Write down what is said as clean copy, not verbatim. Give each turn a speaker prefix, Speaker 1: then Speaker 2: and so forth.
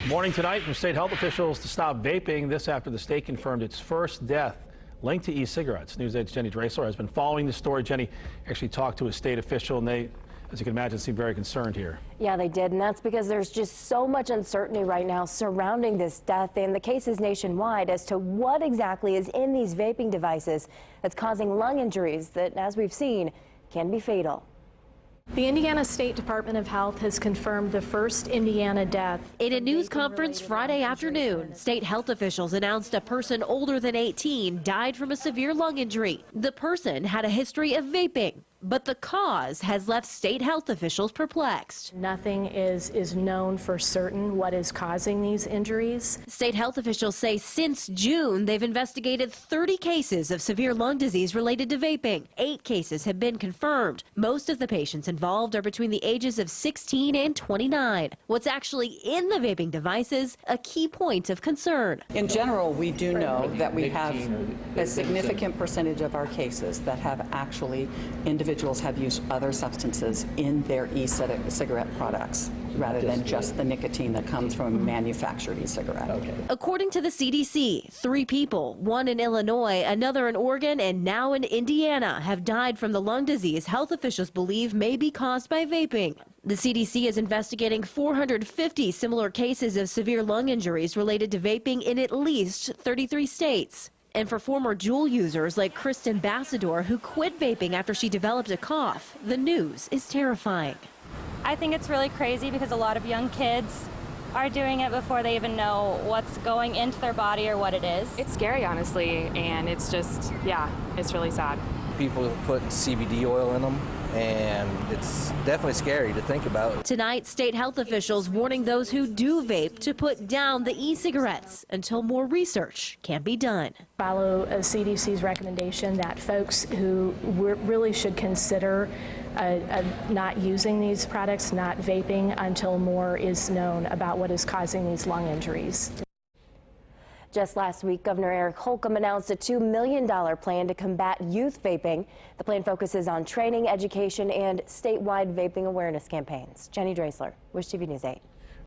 Speaker 1: Warning tonight from state health officials to stop vaping. This after the state confirmed its first death linked to e-cigarettes. News 8's Jenny Dreasler has been following the story. Jenny actually talked to a state official, and they, as you can imagine, seem very concerned here.
Speaker 2: Yeah, they did, and that's because there's just so much uncertainty right now surrounding this death and the cases nationwide as to what exactly is in these vaping devices that's causing lung injuries that, as we've seen, can be fatal.
Speaker 3: The Indiana State Department of Health has confirmed the first Indiana death.
Speaker 4: In a news conference Friday afternoon, state health officials announced a person older than 18 died from a severe lung injury. The person had a history of vaping, but the cause has left state health officials perplexed.
Speaker 3: Nothing is known for certain what is causing these injuries.
Speaker 4: State health officials say since June, they've investigated 30 cases of severe lung disease related to vaping. 8 cases have been confirmed. Most of the patients involved are between the ages of 16 and 29. What's actually in the vaping devices, a key point of concern.
Speaker 5: In general, we do know that we have a significant percentage of our cases that have actually individuals have used other substances in their e-cigarette products rather than just the nicotine that comes from a manufactured e-cigarette.
Speaker 4: According to the CDC, 3 people, one in Illinois, another in Oregon, and now in Indiana, have died from the lung disease health officials believe may be caused by vaping. The CDC is investigating 450 similar cases of severe lung injuries related to vaping in at least 33 states. And for former Juul users like Kristen Bassador, who quit vaping after she developed a cough, the news is terrifying.
Speaker 6: I think it's really crazy because a lot of young kids are doing it before they even know what's going into their body or what it is.
Speaker 7: It's scary, honestly, and it's just, yeah, it's really sad.
Speaker 8: People put CBD oil in them, and it's definitely scary to think about.
Speaker 4: Tonight, state health officials warning those who do vape to put down the e-cigarettes until more research can be done.
Speaker 3: Follow CDC's recommendation that folks who really should consider not using these products, not vaping, until more is known about what is causing these lung injuries.
Speaker 2: Just last week, Governor Eric Holcomb announced a $2 million plan to combat youth vaping. The plan focuses on training, education, and statewide vaping awareness campaigns. Jenny Dreasler, Wish TV News 8.